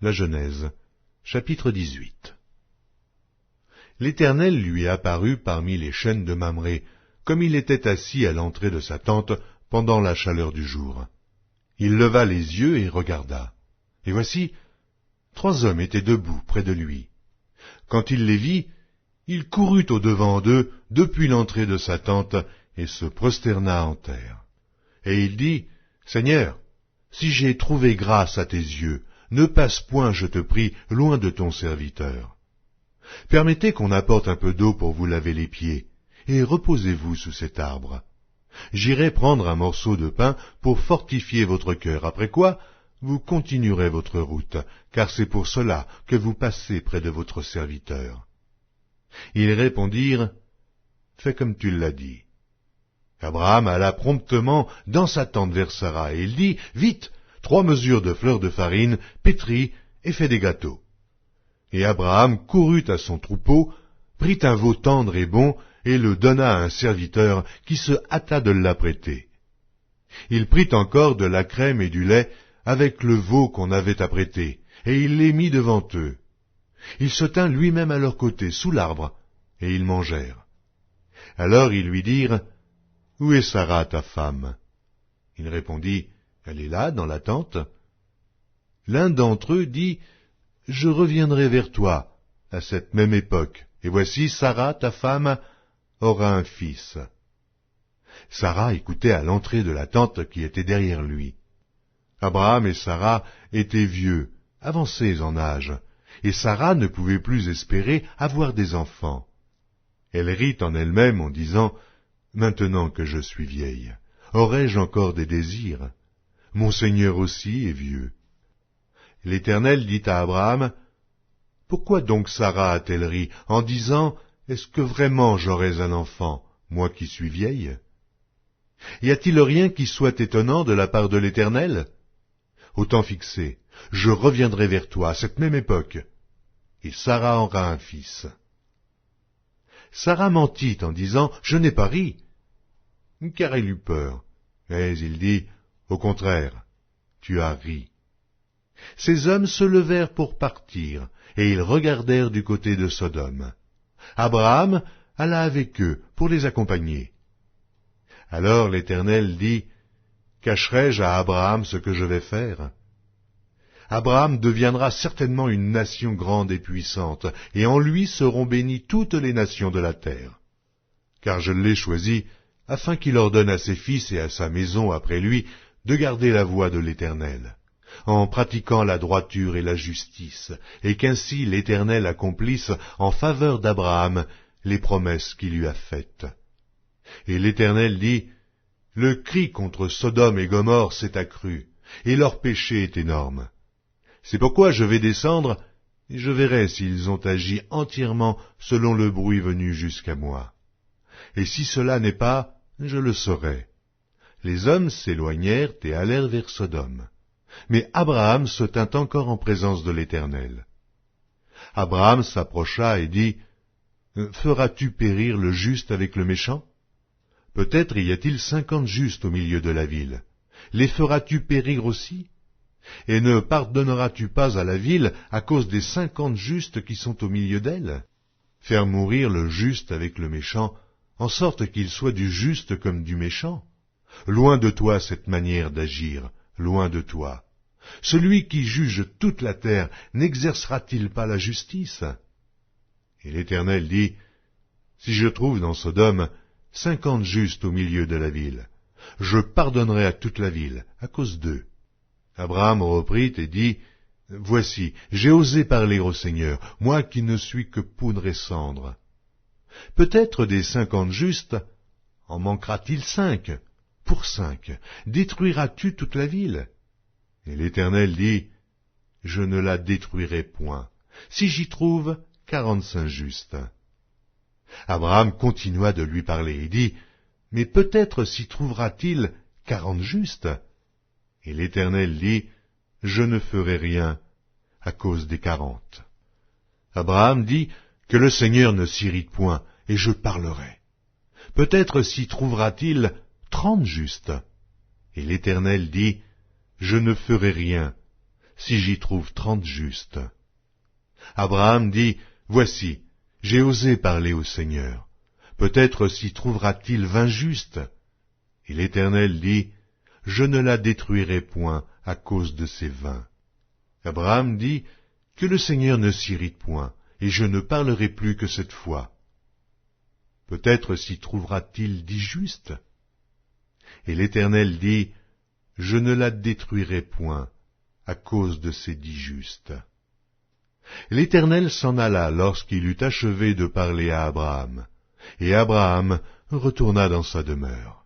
La Genèse, chapitre 18. L'Éternel lui apparut parmi les chênes de Mamré, comme il était assis à l'entrée de sa tente pendant la chaleur du jour. Il leva les yeux et regarda. Et voici, 3 hommes étaient debout près de lui. Quand il les vit, il courut au-devant d'eux depuis l'entrée de sa tente et se prosterna en terre. Et il dit, « Seigneur, si j'ai trouvé grâce à tes yeux, ne passe point, je te prie, loin de ton serviteur. Permettez qu'on apporte un peu d'eau pour vous laver les pieds, et reposez-vous sous cet arbre. J'irai prendre un morceau de pain pour fortifier votre cœur, après quoi vous continuerez votre route, car c'est pour cela que vous passez près de votre serviteur. » Ils répondirent, « Fais comme tu l'as dit. » Abraham alla promptement dans sa tente vers Sara, et il dit, « Vite, 3 mesures de fleur de farine, pétris, et fais des gâteaux. » Et Abraham courut à son troupeau, prit un veau tendre et bon, et le donna à un serviteur qui se hâta de l'apprêter. Il prit encore de la crème et du lait avec le veau qu'on avait apprêté, et il les mit devant eux. Il se tint lui-même à leur côté, sous l'arbre, et ils mangèrent. Alors ils lui dirent, « Où est Sara, ta femme ?» Il répondit, « Elle est là, dans la tente. » L'un d'entre eux dit, « Je reviendrai vers toi à cette même époque, et voici Sara, ta femme, aura un fils. » Sara écoutait à l'entrée de la tente qui était derrière lui. Abraham et Sara étaient vieux, avancés en âge, et Sara ne pouvait plus espérer avoir des enfants. Elle rit en elle-même en disant, « Maintenant que je suis vieille, aurai-je encore des désirs? Mon Seigneur aussi est vieux. » L'Éternel dit à Abraham, « Pourquoi donc Sara a-t-elle ri en disant, « Est-ce que vraiment j'aurais un enfant, moi qui suis vieille? » Y a-t-il rien qui soit étonnant de la part de l'Éternel? Au temps fixé, je reviendrai vers toi à cette même époque, et Sara aura un fils. » Sara mentit en disant, « Je n'ai pas ri. » Car elle eut peur. Mais il dit, « Au contraire, tu as ri. » Ces hommes se levèrent pour partir, et ils regardèrent du côté de Sodome. Abraham alla avec eux pour les accompagner. Alors l'Éternel dit, « Cacherai-je à Abraham ce que je vais faire? Abraham deviendra certainement une nation grande et puissante, et en lui seront bénies toutes les nations de la terre. Car je l'ai choisi afin qu'il ordonne à ses fils et à sa maison après lui de garder la voie de l'Éternel, en pratiquant la droiture et la justice, et qu'ainsi l'Éternel accomplisse en faveur d'Abraham les promesses qu'il lui a faites. » Et l'Éternel dit, « Le cri contre Sodome et Gomorrhe s'est accru, et leur péché est énorme. C'est pourquoi je vais descendre, et je verrai s'ils ont agi entièrement selon le bruit venu jusqu'à moi. Et si cela n'est pas, je le saurai. » Les hommes s'éloignèrent et allèrent vers Sodome. Mais Abraham se tint encore en présence de l'Éternel. Abraham s'approcha et dit, « Feras-tu périr le juste avec le méchant? Peut-être y a-t-il 50 justes au milieu de la ville. Les feras-tu périr aussi? Et ne pardonneras-tu pas à la ville à cause des 50 justes qui sont au milieu d'elle? Faire mourir le juste avec le méchant, en sorte qu'il soit du juste comme du méchant? Loin de toi cette manière d'agir, loin de toi. Celui qui juge toute la terre n'exercera-t-il pas la justice? » Et l'Éternel dit, « Si je trouve dans Sodome 50 justes au milieu de la ville, je pardonnerai à toute la ville, à cause d'eux. » Abraham reprit et dit, « Voici, j'ai osé parler au Seigneur, moi qui ne suis que poudre et cendre. Peut-être des 50 justes, en manquera-t-il 5? Pour 5, détruiras-tu toute la ville? » Et l'Éternel dit, « Je ne la détruirai point, si j'y trouve 45 justes. » Abraham continua de lui parler et dit, « Mais peut-être s'y trouvera-t-il 40 justes? » Et l'Éternel dit, « Je ne ferai rien à cause des 40. » Abraham dit, « Que le Seigneur ne s'irrite point, et je parlerai. Peut-être s'y trouvera-t-il 30 justes? » Et l'Éternel dit, « Je ne ferai rien, si j'y trouve 30 justes. Abraham dit, Voici, j'ai osé parler au Seigneur. Peut-être s'y trouvera-t-il 20 justes. Et l'Éternel dit, Je ne la détruirai point à cause de ces 20. Abraham dit, Que le Seigneur ne s'irrite point, et je ne parlerai plus que cette fois. Peut-être s'y trouvera-t-il 10 justes. Et l'Éternel dit, Je ne la détruirai point à cause de ces 10 justes. L'Éternel s'en alla lorsqu'il eut achevé de parler à Abraham, et Abraham retourna dans sa demeure.